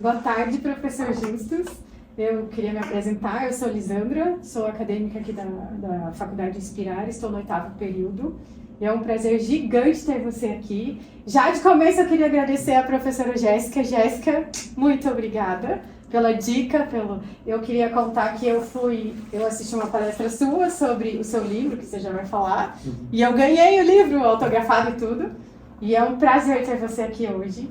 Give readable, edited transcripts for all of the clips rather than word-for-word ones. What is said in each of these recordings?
Boa tarde, professor Justus. Eu queria me apresentar, eu sou Lisandra, sou acadêmica aqui da Faculdade Inspirar, estou no 8º período. E é um prazer gigante ter você aqui. Já de começo eu queria agradecer à professora Jéssica. Jéssica, muito obrigada pela dica. Eu queria contar que eu assisti uma palestra sua sobre o seu livro, que você já vai falar, e eu ganhei o livro autografado e tudo. E é um prazer ter você aqui hoje.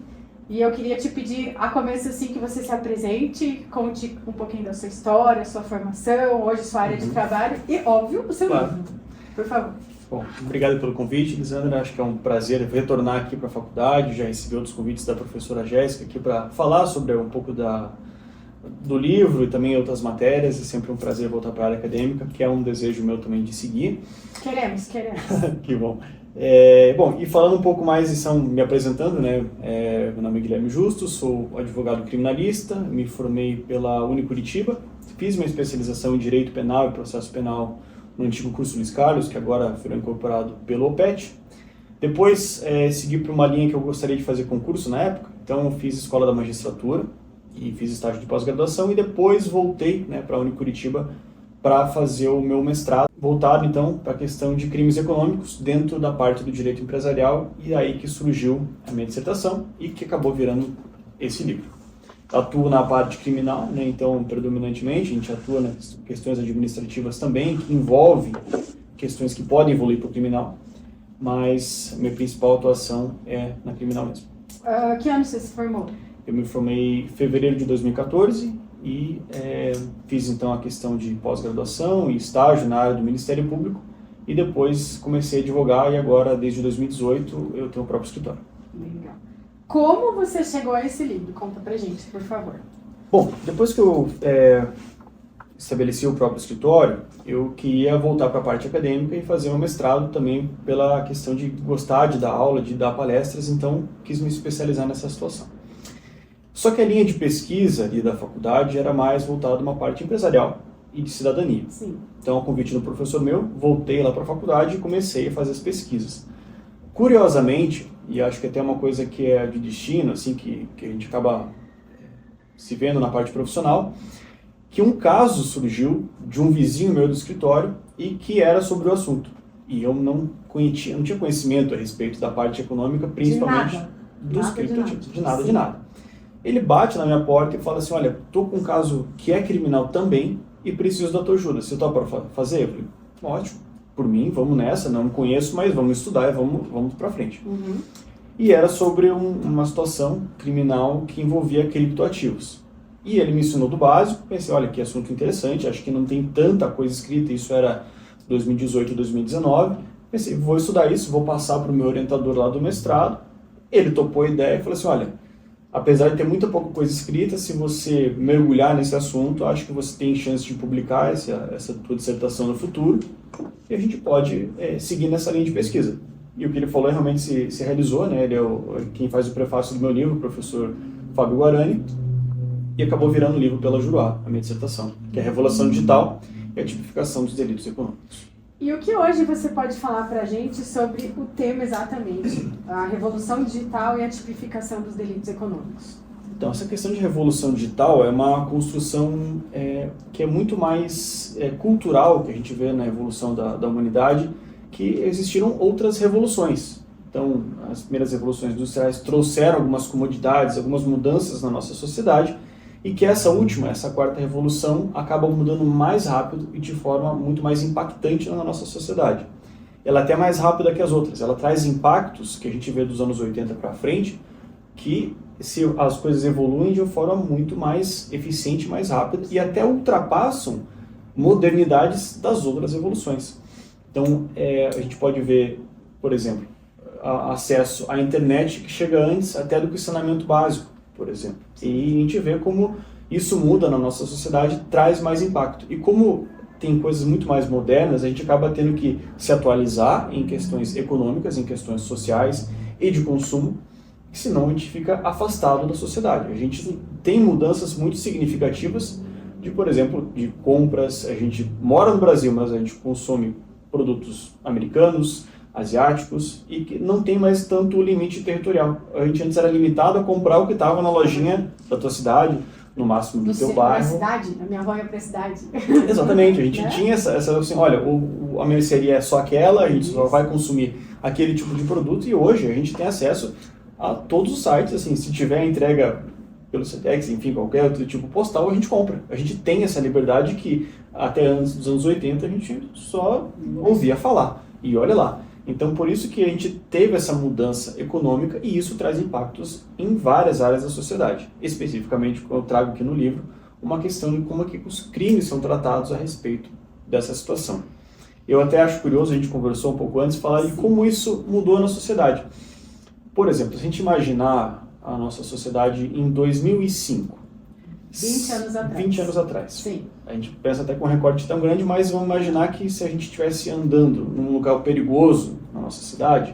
E eu queria te pedir, a começo assim, que você se apresente, conte um pouquinho da sua história, sua formação, hoje sua área de trabalho e, óbvio, o seu livro. Por favor. Bom, obrigado pelo convite, Lisandra. Acho que é um prazer retornar aqui para a faculdade. Já recebi outros convites da professora Jéssica aqui para falar sobre um pouco do livro e também outras matérias. É sempre um prazer voltar para a área acadêmica, que é um desejo meu também de seguir. Queremos. Que bom. Bom, e falando um pouco mais, me apresentando, né? Meu nome é Guilherme Justo, sou advogado criminalista, me formei pela Unicuritiba, fiz uma especialização em Direito Penal e Processo Penal no antigo curso Luiz Carlos, que agora foi incorporado pelo OPET. Depois segui para uma linha que eu gostaria de fazer concurso na época, então fiz Escola da Magistratura e fiz estágio de pós-graduação e depois voltei, né, para a Unicuritiba para fazer o meu mestrado, voltado então para a questão de crimes econômicos dentro da parte do direito empresarial, e aí que surgiu a minha dissertação e que acabou virando esse livro. Atuo na parte criminal, né, então predominantemente a gente atua nas questões administrativas também, que envolvem questões que podem evoluir para o criminal, mas a minha principal atuação é na criminal mesmo. Que ano você se formou? Eu me formei em fevereiro de 2014 e fiz então a questão de pós-graduação e estágio na área do Ministério Público e depois comecei a advogar e agora, desde 2018, eu tenho o próprio escritório. Legal. Como você chegou a esse livro? Conta pra gente, por favor. Bom, depois que eu estabeleci o próprio escritório, eu queria voltar para a parte acadêmica e fazer um mestrado também pela questão de gostar de dar aula, de dar palestras, então quis me especializar nessa situação. Só que a linha de pesquisa ali da faculdade era mais voltada a uma parte empresarial e de cidadania. Sim. Então, a convite do professor meu, voltei lá para a faculdade e comecei a fazer as pesquisas. Curiosamente, e acho que até uma coisa que é de destino, assim, que a gente acaba se vendo na parte profissional, que um caso surgiu de um vizinho meu do escritório e que era sobre o assunto. E eu não tinha conhecimento a respeito da parte econômica, principalmente dos criptoativos. De nada. Ele bate na minha porta e fala assim, olha, estou com um caso que é criminal também e preciso da tua ajuda. Você topa para fazer? Eu falei, ótimo, por mim, vamos nessa, não conheço, mas vamos estudar e vamos para frente. Uhum. E era sobre uma situação criminal que envolvia criptoativos. E ele me ensinou do básico, pensei, olha, que assunto interessante, acho que não tem tanta coisa escrita, isso era 2018, 2019. Pensei, vou estudar isso, vou passar para o meu orientador lá do mestrado. Ele topou a ideia e falou assim, olha, apesar de ter muita pouca coisa escrita, se você mergulhar nesse assunto, acho que você tem chance de publicar essa tua dissertação no futuro e a gente pode seguir nessa linha de pesquisa. E o que ele falou realmente se realizou, né? Ele é quem faz o prefácio do meu livro, o professor Fábio Guarani, e acabou virando o livro pela Juruá, a minha dissertação, que é a Revolução Digital e a Tipificação dos Delitos Econômicos. E o que hoje você pode falar para a gente sobre o tema exatamente, a revolução digital e a tipificação dos delitos econômicos? Então, essa questão de revolução digital é uma construção que é muito mais cultural, que a gente vê na evolução da humanidade, que existiram outras revoluções. Então, as primeiras revoluções industriais trouxeram algumas comodidades, algumas mudanças na nossa sociedade, e que essa última, essa quarta revolução, acaba mudando mais rápido e de forma muito mais impactante na nossa sociedade. Ela é até mais rápida que as outras, ela traz impactos que a gente vê dos anos 80 para frente, que as coisas evoluem de uma forma muito mais eficiente, mais rápida, e até ultrapassam modernidades das outras evoluções. Então, a gente pode ver, por exemplo, acesso à internet que chega antes até do que o saneamento básico, por exemplo. E a gente vê como isso muda na nossa sociedade, traz mais impacto. E como tem coisas muito mais modernas, a gente acaba tendo que se atualizar em questões econômicas, em questões sociais e de consumo, senão a gente fica afastado da sociedade. A gente tem mudanças muito significativas de, por exemplo, de compras. A gente mora no Brasil, mas a gente consome produtos americanos, asiáticos, e que não tem mais tanto limite territorial. A gente antes era limitado a comprar o que estava na lojinha da tua cidade, no máximo do teu bairro. Na cidade? A minha avó ia pra cidade. Exatamente, a gente Né? tinha essa assim, olha, a mercearia é só aquela, a gente só vai consumir aquele tipo de produto, e hoje a gente tem acesso a todos os sites, assim, se tiver entrega pelo Sedex, enfim, qualquer outro tipo postal, a gente compra. A gente tem essa liberdade que até antes dos anos 80 a gente só ouvia falar, e olha lá. Então, por isso que a gente teve essa mudança econômica, e isso traz impactos em várias áreas da sociedade. Especificamente, eu trago aqui no livro uma questão de como é que os crimes são tratados a respeito dessa situação. Eu até acho curioso, a gente conversou um pouco antes, falar de como isso mudou na sociedade. Por exemplo, se a gente imaginar a nossa sociedade em 2005. 20 anos atrás. 20 anos atrás. Sim. A gente pensa até com um recorte tão grande, mas vamos imaginar que se a gente estivesse andando num lugar perigoso na nossa cidade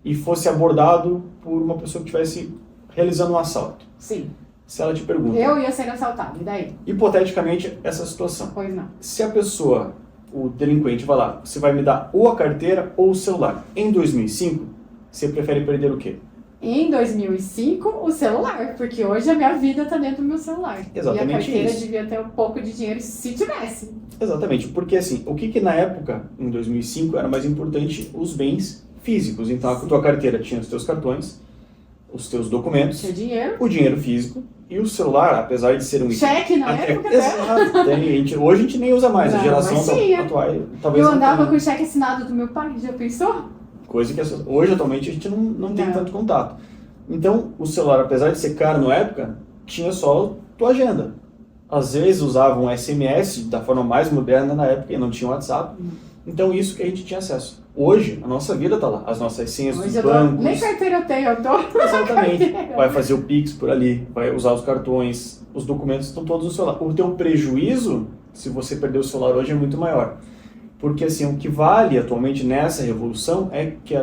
e fosse abordado por uma pessoa que estivesse realizando um assalto. Sim. Se ela te pergunta... Eu ia ser assaltado, e daí? Hipoteticamente, essa situação. Pois não. Se a pessoa, o delinquente, vai lá, você vai me dar ou a carteira ou o celular. Em 2005, você prefere perder o quê? Em 2005, o celular, porque hoje a minha vida está dentro do meu celular. Exatamente. E a carteira isso. devia ter um pouco de dinheiro se tivesse. Exatamente, porque assim, o que na época, em 2005, era mais importante? Os bens físicos. Então, a tua carteira tinha os teus cartões, os teus documentos, Tinha dinheiro. o dinheiro físico e o celular, apesar de ser um... Cheque na época, né? Exato. Hoje a gente nem usa mais, a Não, geração mas tinha. atual, talvez Eu não andava tenha. com o cheque assinado do meu pai, já pensou? Coisa que hoje, atualmente, a gente não tem Não. tanto contato. Então, o celular, apesar de ser caro na época, tinha só tua agenda. Às vezes usavam SMS da forma mais moderna na época e não tinha WhatsApp. Então, isso que a gente tinha acesso. Hoje, a nossa vida está lá. As nossas senhas dos bancos... Nem carteira eu tenho, eu tô... Exatamente. Vai fazer o Pix por ali, vai usar os cartões, os documentos estão todos no celular. O teu prejuízo, se você perder o celular hoje, é muito maior. Porque assim, o que vale atualmente nessa revolução é que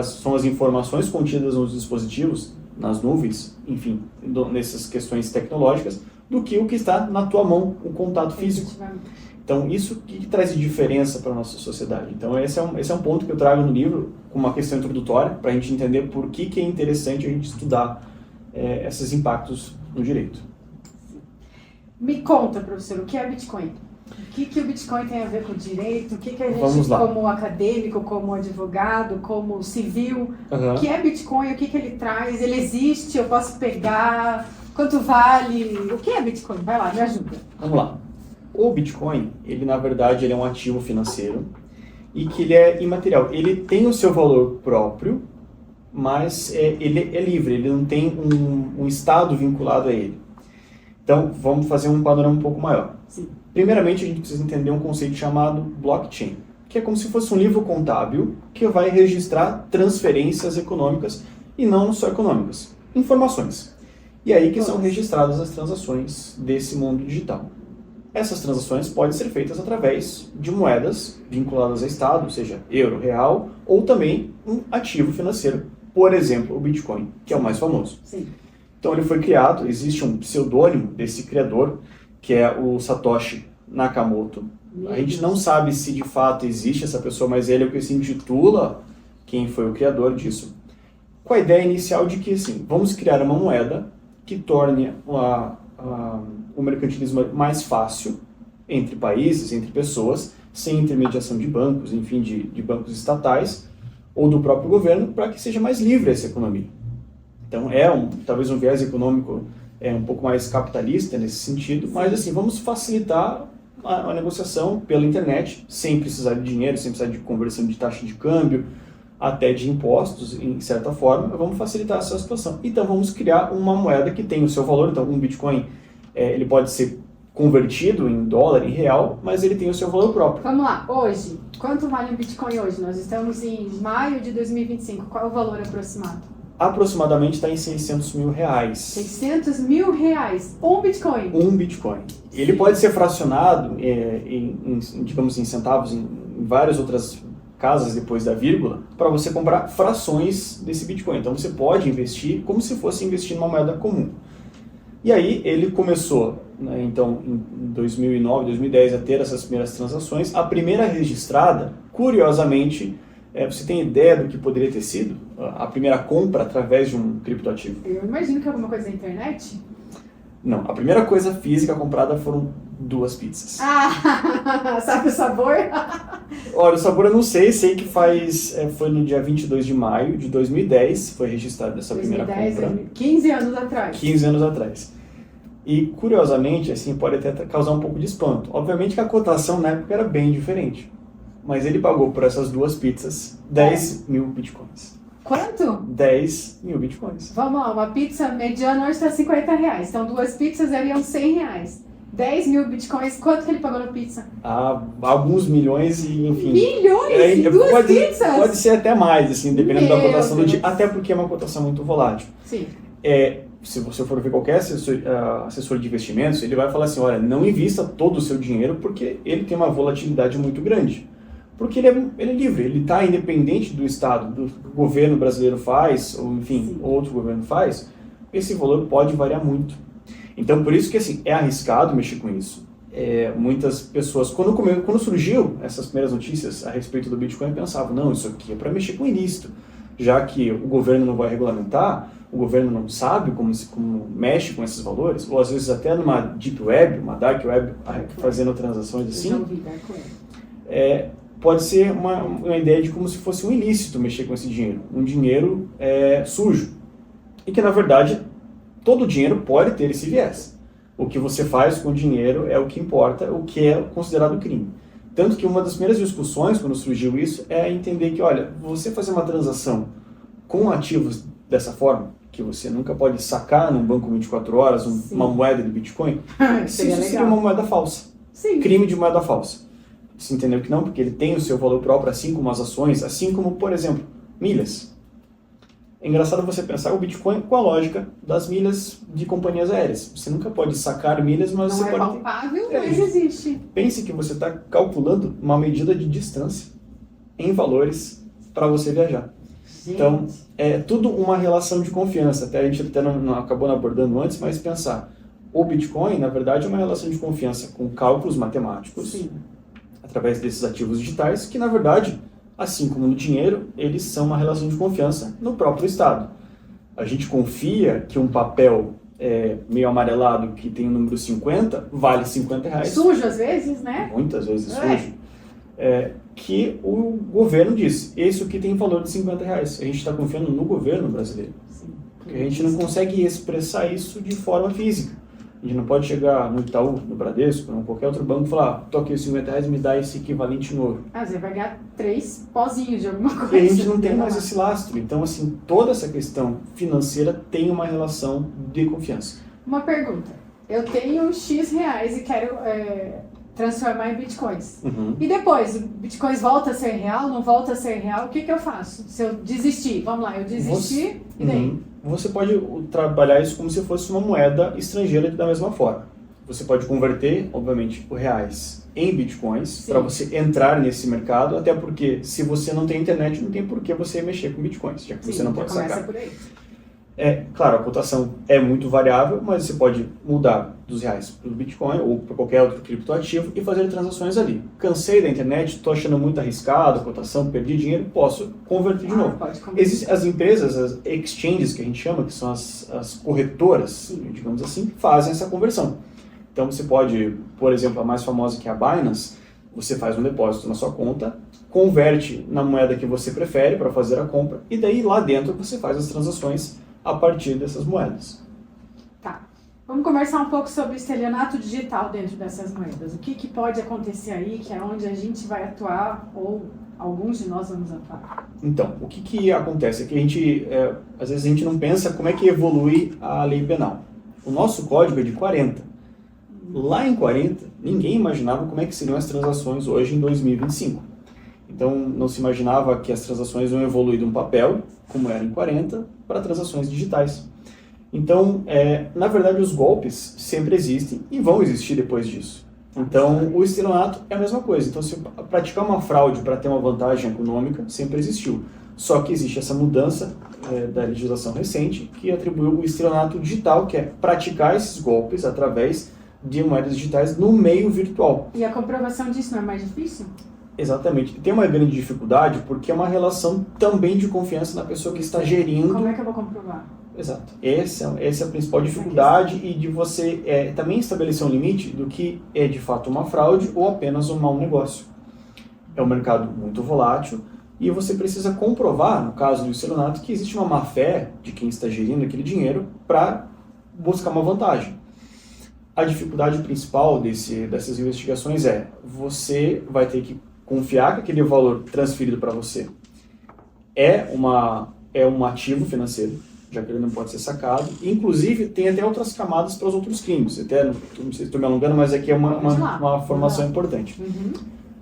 são as informações contidas nos dispositivos, nas nuvens, enfim, nessas questões tecnológicas, do que o que está na tua mão, o contato físico. Então, isso que traz de diferença para a nossa sociedade. Então, esse é um ponto que eu trago no livro, com uma questão introdutória, para a gente entender por que é interessante a gente estudar esses impactos no direito. Me conta, professor, o que é Bitcoin? O que o Bitcoin tem a ver com o direito? O que a gente, Vamos lá. como acadêmico, como advogado, como civil, Uhum. o que é Bitcoin? O que ele traz? Ele existe? Eu posso pegar? Quanto vale? O que é Bitcoin? Vai lá, me ajuda. Vamos lá. O Bitcoin, ele na verdade ele é um ativo financeiro e que ele é imaterial. Ele tem o seu valor próprio, mas ele é livre, ele não tem um estado vinculado a ele. Então, vamos fazer um panorama um pouco maior. Sim. Primeiramente, a gente precisa entender um conceito chamado blockchain, que é como se fosse um livro contábil que vai registrar transferências econômicas e não só econômicas, informações. E aí que são registradas as transações desse mundo digital. Essas transações podem ser feitas através de moedas vinculadas a Estado, ou seja, euro, real, ou também um ativo financeiro, por exemplo, o Bitcoin, que é o mais famoso. Sim. Então ele foi criado, existe um pseudônimo desse criador, que é o Satoshi Nakamoto. A gente não sabe se de fato existe essa pessoa, mas ele é o que se intitula quem foi o criador disso. Com a ideia inicial de que, assim, vamos criar uma moeda que torne o mercantilismo mais fácil entre países, entre pessoas, sem intermediação de bancos, enfim, de bancos estatais ou do próprio governo, para que seja mais livre essa economia. Então talvez um viés econômico um pouco mais capitalista nesse sentido, mas assim, vamos facilitar a negociação pela internet, sem precisar de dinheiro, sem precisar de conversão de taxa de câmbio, até de impostos, em certa forma, vamos facilitar essa situação. Então vamos criar uma moeda que tem o seu valor, então um Bitcoin ele pode ser convertido em dólar, em real, mas ele tem o seu valor próprio. Vamos lá, hoje, quanto vale um Bitcoin hoje? Nós estamos em maio de 2025, qual é o valor aproximado? Aproximadamente está em 600 mil reais. 600 mil reais, um Bitcoin. Um Bitcoin. Ele pode ser fracionado, digamos em centavos, em várias outras casas depois da vírgula, para você comprar frações desse Bitcoin. Então você pode investir como se fosse investir numa moeda comum. E aí ele começou, né, então em 2009, 2010 a ter essas primeiras transações. A primeira registrada, curiosamente, Você tem ideia do que poderia ter sido a primeira compra através de um criptoativo? Eu imagino que alguma coisa na internet. Não, a primeira coisa física comprada foram 2 pizzas. Ah, sabe o sabor? Olha, o sabor eu não sei que foi no dia 22 de maio de 2010, foi registrada essa primeira compra. 15 anos atrás. 15 anos atrás. E, curiosamente, assim, pode até causar um pouco de espanto. Obviamente que a cotação na época era bem diferente. Mas ele pagou por essas 2 pizzas 10 mil bitcoins. Quanto? 10 mil bitcoins. Vamos lá, uma pizza mediana hoje está R$50. Então 2 pizzas seriam R$100. 10 mil bitcoins, quanto que ele pagou na pizza? Alguns milhões e, enfim... Milhões? Em 2 pizzas? Pode ser até mais, assim, dependendo da cotação do dia. Deus. Até porque é uma cotação muito volátil. Sim. Se você for ver qualquer assessor de investimentos, ele vai falar assim, olha, não invista todo o seu dinheiro porque ele tem uma volatilidade muito grande. Porque ele é livre, ele está independente do Estado, do que o governo brasileiro faz, ou enfim, Sim. outro governo faz, esse valor pode variar muito. Então, por isso que assim, é arriscado mexer com isso. Muitas pessoas, quando surgiu essas primeiras notícias a respeito do Bitcoin, pensavam, não, isso aqui é para mexer com ilícito, já que o governo não vai regulamentar, o governo não sabe como mexe com esses valores, ou às vezes até numa deep web, uma dark web, fazendo transações assim. Eu já ouvi dark web. Pode ser uma ideia de como se fosse um ilícito mexer com esse dinheiro, um dinheiro sujo. E que, na verdade, todo dinheiro pode ter esse viés. O que você faz com o dinheiro é o que importa, o que é considerado crime. Tanto que uma das primeiras discussões, quando surgiu isso, é entender que, olha, você fazer uma transação com ativos dessa forma, que você nunca pode sacar num banco 24 horas uma moeda de Bitcoin, isso seria uma moeda falsa. Sim. Crime de moeda falsa. Você entendeu que não? Porque ele tem o seu valor próprio, assim como as ações, assim como, por exemplo, milhas. É engraçado você pensar o Bitcoin com a lógica das milhas de companhias aéreas. Você nunca pode sacar milhas, mas você Não é pode... palpável, mas existe. Pense que você está calculando uma medida de distância em valores para você viajar. Gente. Então, é tudo uma relação de confiança. Até a gente até não acabou não abordando antes, mas pensar. O Bitcoin, na verdade, é uma relação de confiança com cálculos matemáticos. Sim. Através desses ativos digitais, que na verdade, assim como no dinheiro, eles são uma relação de confiança no próprio Estado. A gente confia que um papel meio amarelado que tem o número 50 vale R$50. Sujo às vezes, né? Muitas vezes sujo. Que o governo diz, esse aqui tem valor de R$50. A gente está confiando no governo brasileiro. Sim. Porque a gente não consegue expressar isso de forma física. A gente não pode chegar no Itaú, no Bradesco, ou em qualquer outro banco e falar, tô aqui os R$50, me dá esse equivalente em ouro. Você vai ganhar 3 pozinhos de alguma coisa. E a gente não tem mais esse lastro. Então, assim, toda essa questão financeira tem uma relação de confiança. Uma pergunta. Eu tenho X reais e quero transformar em bitcoins. Uhum. E depois, o bitcoins volta a ser real, não volta a ser real, o que eu faço? Se eu desistir, vamos lá, eu desisti, e daí? Uhum. Você pode trabalhar isso como se fosse uma moeda estrangeira da mesma forma. Você pode converter, obviamente, os reais em bitcoins para você entrar nesse mercado, até porque se você não tem internet, não tem por que você mexer com bitcoins, já que você não pode sacar. Por aí. Claro, a cotação é muito variável, mas você pode mudar dos reais para o Bitcoin ou para qualquer outro criptoativo e fazer transações ali. Cansei da internet, estou achando muito arriscado a cotação, perdi dinheiro, posso converter de novo. Existem as empresas, as exchanges que a gente chama, que são as corretoras, digamos assim, fazem essa conversão. Então você pode, por exemplo, a mais famosa que é a Binance, você faz um depósito na sua conta, converte na moeda que você prefere para fazer a compra e daí lá dentro você faz as transações a partir dessas moedas. Tá. Vamos conversar um pouco sobre o estelionato digital dentro dessas moedas. O que pode acontecer aí, que é onde a gente vai atuar, ou alguns de nós vamos atuar? Então, o que acontece é que a gente, às vezes a gente não pensa como é que evolui a lei penal. O nosso código é de 40. Lá em 40, ninguém imaginava como é que seriam as transações hoje em 2025. Então, não se imaginava que as transações iam evoluir de um papel, como era em 40, para transações digitais. Então, na verdade, os golpes sempre existem e vão existir depois disso. Então, o estelionato é a mesma coisa. Então, se praticar uma fraude para ter uma vantagem econômica, sempre existiu. Só que existe essa mudança da legislação recente que atribuiu o estelionato digital, que é praticar esses golpes através de moedas digitais no meio virtual. E a comprovação disso não é mais difícil? Exatamente. Tem uma grande dificuldade porque é uma relação também de confiança na pessoa que está gerindo. Como é que eu vou comprovar? Exato. Essa é a principal dificuldade e de você também estabelecer um limite do que é de fato uma fraude ou apenas um mau negócio. É um mercado muito volátil e você precisa comprovar, no caso do estelionato, que existe uma má-fé de quem está gerindo aquele dinheiro para buscar uma vantagem. A dificuldade principal dessas investigações é você vai ter que confiar que aquele valor transferido para você é um ativo financeiro, já que ele não pode ser sacado. Inclusive, tem até outras camadas para os outros crimes. Até, não sei se estou me alongando, mas aqui é uma formação importante. Uhum.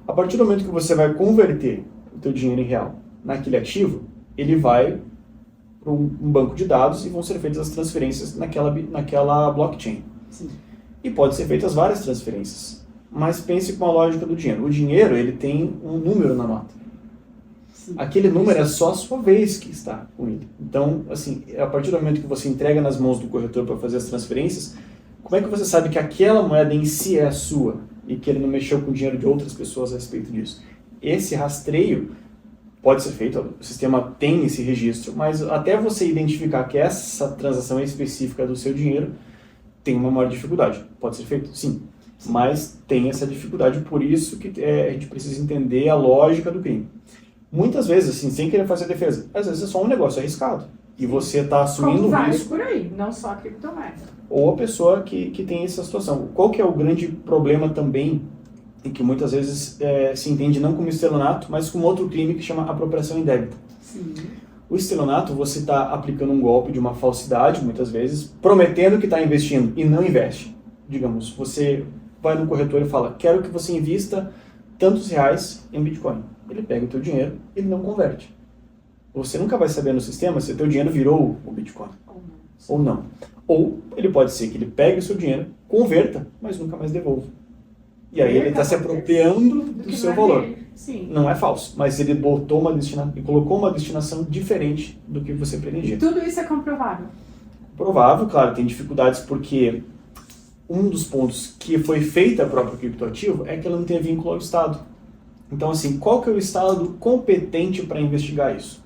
A partir do momento que você vai converter o teu dinheiro em real naquele ativo, ele vai para um banco de dados e vão ser feitas as transferências naquela blockchain. Sim. E pode ser feitas várias transferências. Mas pense com a lógica do dinheiro. O dinheiro, ele tem um número na nota. Sim. Aquele número é só a sua vez que está com ele. Então, assim, a partir do momento que você entrega nas mãos do corretor para fazer as transferências, como é que você sabe que aquela moeda em si é a sua e que ele não mexeu com o dinheiro de outras pessoas a respeito disso? Esse rastreio pode ser feito, o sistema tem esse registro, mas até você identificar que essa transação é específica do seu dinheiro, tem uma maior dificuldade. Pode ser feito? Sim. Mas tem essa dificuldade, por isso que a gente precisa entender a lógica do crime. Muitas vezes, assim, sem querer fazer defesa, às vezes é só um negócio arriscado. E você está assumindo Como o vários risco. por aí, não só a criptomoeda. Ou a pessoa que tem essa situação. Qual que é o grande problema também, e que muitas vezes se entende não como estelionato, mas como outro crime que chama apropriação indébita. Sim. O estelionato, você está aplicando um golpe de uma falsidade, muitas vezes, prometendo que está investindo e não investe. Digamos, você vai no corretor e fala, quero que você invista tantos reais em Bitcoin. Ele pega o teu dinheiro e ele não converte. Você nunca vai saber no sistema se o teu dinheiro virou o Bitcoin ou não. Ou ele pode ser que ele pegue o seu dinheiro, converta, mas nunca mais devolva. E aí ele está se apropriando do seu valor. Sim. Não é falso, mas ele colocou uma destinação diferente do que você pretendia. E tudo isso é comprovável? Provável, claro, tem dificuldades porque um dos pontos que foi feita a própria criptoativo é que ela não tem vínculo ao Estado. Então, assim, qual que é o Estado competente para investigar isso?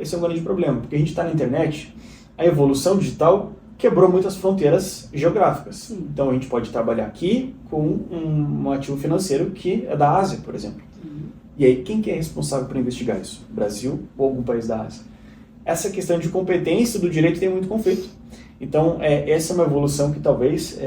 Esse é um grande problema, porque a gente está na internet, a evolução digital quebrou muitas fronteiras geográficas. Sim. Então, a gente pode trabalhar aqui com um ativo financeiro que é da Ásia, por exemplo. E aí, quem que é responsável por investigar isso? Brasil ou algum país da Ásia? Essa questão de competência do direito tem muito conflito. Então, essa é uma evolução que talvez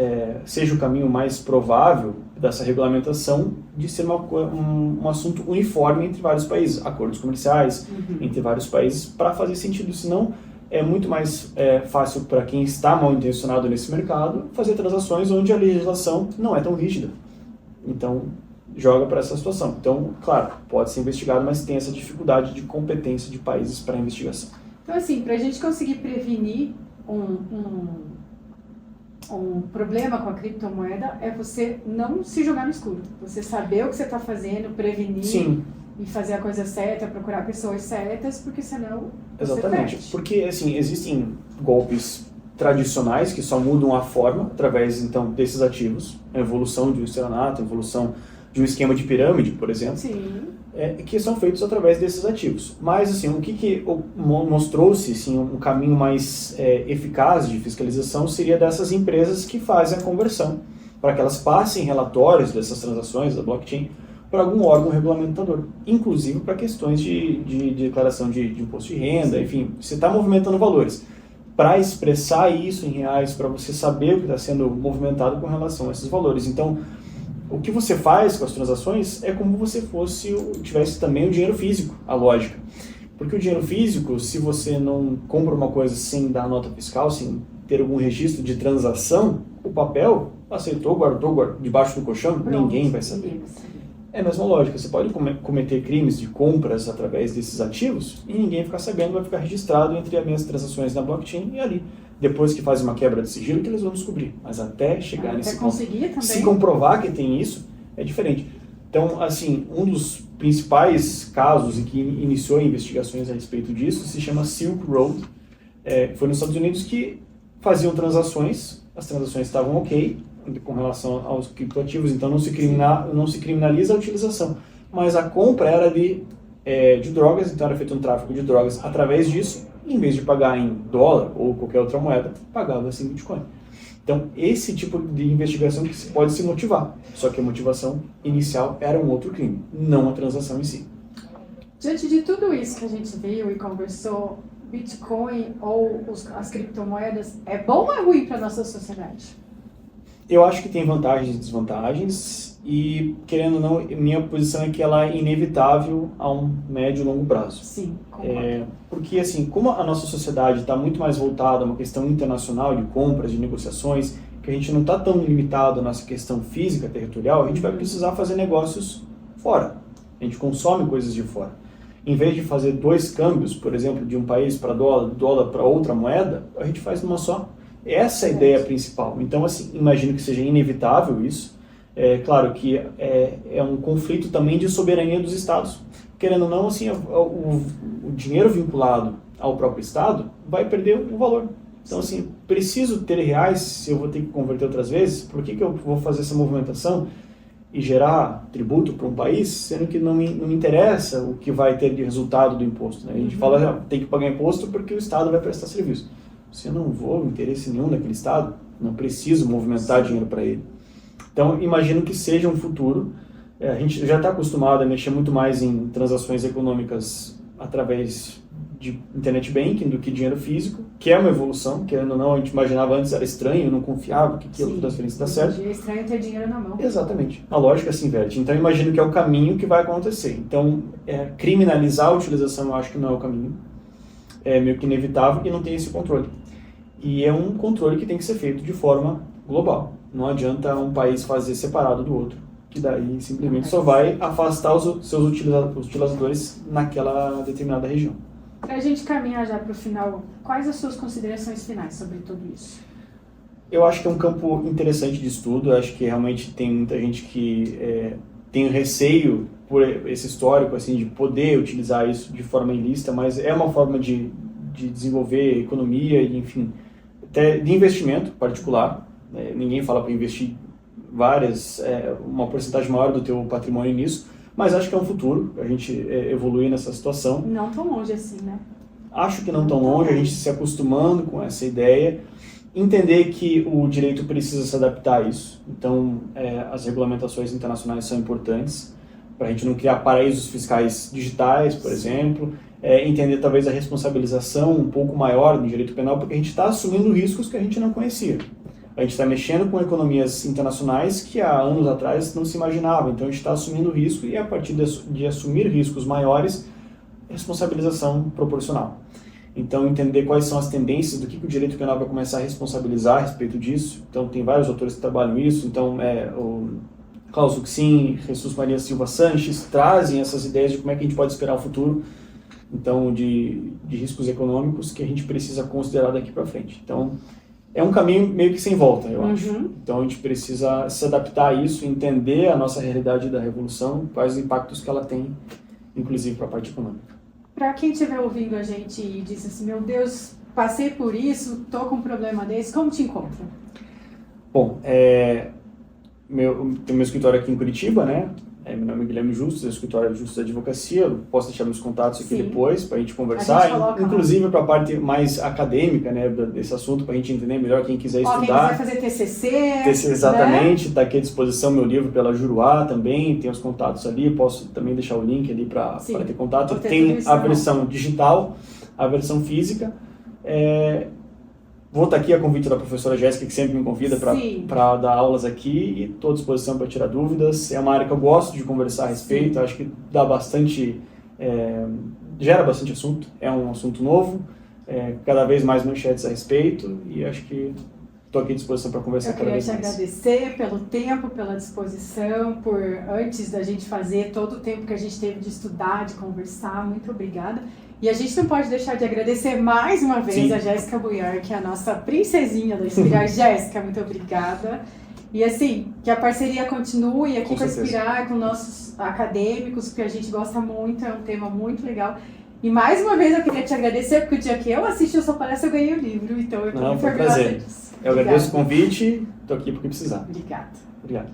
seja o caminho mais provável dessa regulamentação de ser um assunto uniforme entre vários países, acordos comerciais entre vários países, para fazer sentido. Senão, é muito mais fácil para quem está mal intencionado nesse mercado fazer transações onde a legislação não é tão rígida. Então, joga para essa situação. Então, claro, pode ser investigado, mas tem essa dificuldade de competência de países para a investigação. Então, assim, para a gente conseguir prevenir um problema com a criptomoeda é você não se jogar no escuro. Você saber o que você está fazendo, prevenir. Sim. E fazer a coisa certa, procurar pessoas certas, porque senão Exatamente. você perde. Porque, assim, existem golpes tradicionais que só mudam a forma através, então, desses ativos. A evolução de um estelionato, a evolução de um esquema de pirâmide, por exemplo. Sim. Que são feitos através desses ativos. Mas, assim, o que mostrou-se, assim, um caminho mais eficaz de fiscalização seria dessas empresas que fazem a conversão, para que elas passem relatórios dessas transações da blockchain para algum órgão regulamentador, inclusive para questões de declaração de imposto de renda, enfim, você está movimentando valores. Para expressar isso em reais, para você saber o que está sendo movimentado com relação a esses valores. Então, o que você faz com as transações é como se você tivesse também o dinheiro físico, a lógica. Porque o dinheiro físico, se você não compra uma coisa sem dar nota fiscal, sem ter algum registro de transação, o papel aceitou, guardou debaixo do colchão, ninguém vai saber. É a mesma lógica, você pode cometer crimes de compras através desses ativos e ninguém ficar sabendo, vai ficar registrado entre as minhas transações na blockchain e ali. Depois que faz uma quebra de sigilo, que eles vão descobrir. Mas até chegar nesse ponto, se comprovar que tem isso, é diferente. Então, assim, um dos principais casos em que iniciou investigações a respeito disso se chama Silk Road. Foi nos Estados Unidos que faziam transações, as transações estavam ok com relação aos criptoativos, então não se criminaliza a utilização. mas a compra era de drogas, então era feito um tráfico de drogas através disso, em vez de pagar em dólar ou qualquer outra moeda, pagava-se em Bitcoin. Então, esse tipo de investigação que pode se motivar, só que a motivação inicial era um outro crime, não a transação em si. Diante de tudo isso que a gente viu e conversou, Bitcoin ou as criptomoedas é bom ou é ruim para a nossa sociedade? Eu acho que tem vantagens e desvantagens e, querendo ou não, minha posição é que ela é inevitável a um médio e longo prazo. Sim, concordo. Porque, assim, como a nossa sociedade está muito mais voltada a uma questão internacional de compras, de negociações, que a gente não está tão limitado à nossa questão física, territorial, a gente vai precisar fazer negócios fora. A gente consome coisas de fora. Em vez de fazer 2 câmbios, por exemplo, de um país para dólar, dólar para outra moeda, a gente faz numa só. Essa é a ideia principal. Então, assim, imagino que seja inevitável isso. É claro que é um conflito também de soberania dos estados. Querendo ou não, assim, o dinheiro vinculado ao próprio estado vai perder o valor. Então, assim, preciso ter reais, se eu vou ter que converter outras vezes, por que eu vou fazer essa movimentação e gerar tributo para um país, sendo que não me interessa o que vai ter de resultado do imposto, né? A gente fala, tem que pagar imposto porque o estado vai prestar serviço. Se eu não vou interesse nenhum naquele estado, não preciso movimentar dinheiro para ele. Então, imagino que seja um futuro. A gente já está acostumado a mexer muito mais em transações econômicas através de internet banking do que dinheiro físico, que é uma evolução, querendo ou não, a gente imaginava antes, era estranho, eu não confiava que aquilo transferência dá certo. É estranho ter dinheiro na mão. Exatamente. A lógica se inverte. Então, imagino que é o caminho que vai acontecer. Então, criminalizar a utilização eu acho que não é o caminho. É meio que inevitável e não tem esse controle. E é um controle que tem que ser feito de forma global. Não adianta um país fazer separado do outro, que daí simplesmente só vai afastar os seus utilizadores naquela determinada região. Para a gente caminhar já para o final, quais as suas considerações finais sobre tudo isso? Eu acho que é um campo interessante de estudo. Eu acho que realmente tem muita gente que tem receio por esse histórico assim, de poder utilizar isso de forma ilícita, mas é uma forma de desenvolver economia e, enfim, até de investimento particular. Ninguém fala para investir uma porcentagem maior do teu patrimônio nisso, mas acho que é um futuro, a gente evoluir nessa situação. Não tão longe assim, né? Acho que não tão longe, a gente se acostumando com essa ideia, entender que o direito precisa se adaptar a isso. Então, as regulamentações internacionais são importantes, para a gente não criar paraísos fiscais digitais, por exemplo, entender talvez a responsabilização um pouco maior no direito penal, porque a gente está assumindo riscos que a gente não conhecia. A gente está mexendo com economias internacionais que há anos atrás não se imaginava. Então a gente está assumindo risco e a partir de assumir riscos maiores, responsabilização proporcional. Então entender quais são as tendências do que o direito penal vai começar a responsabilizar a respeito disso. Então tem vários autores que trabalham isso. Então o Klaus Uxin, Jesus Maria Silva Sanches trazem essas ideias de como é que a gente pode esperar o futuro. Então de riscos econômicos que a gente precisa considerar daqui para frente. Então é um caminho meio que sem volta, eu acho. Então a gente precisa se adaptar a isso, entender a nossa realidade da revolução, quais os impactos que ela tem, inclusive para a parte econômica. Para quem estiver ouvindo a gente e diz assim, meu Deus, passei por isso, tô com um problema desse, como te encontra? Bom, tem meu escritório aqui em Curitiba, né? Meu nome é Guilherme Justus, é o escritório de Justus da Advocacia. Eu posso deixar meus contatos aqui depois para a gente conversar, inclusive para a parte mais acadêmica, né, desse assunto, para a gente entender melhor quem quiser estudar. Quem quiser fazer TCC. Exatamente, está aqui à disposição meu livro pela Juruá também, tem os contatos ali, posso também deixar o link ali para ter contato. Tem a versão digital, a versão física. Vou estar aqui a convite da professora Jéssica, que sempre me convida para dar aulas aqui, e estou à disposição para tirar dúvidas. É uma área que eu gosto de conversar a respeito, acho que dá bastante, gera bastante assunto, é um assunto novo, cada vez mais manchetes a respeito, e acho que estou aqui à disposição para conversar cada vez mais. Eu queria te agradecer pelo tempo, pela disposição, por antes da gente fazer todo o tempo que a gente teve de estudar, de conversar, muito obrigada. E a gente não pode deixar de agradecer mais uma vez a Jéssica Buiar, que é a nossa princesinha da Inspirar. Jéssica, muito obrigada. E assim, que a parceria continue aqui com a Inspirar, com nossos acadêmicos, que a gente gosta muito, é um tema muito legal. E mais uma vez eu queria te agradecer, porque o dia que eu assisti a sua palestra eu ganhei o livro, então eu estou muito orgulhosa disso. Eu agradeço o convite, estou aqui porque precisar. Obrigada. Obrigado.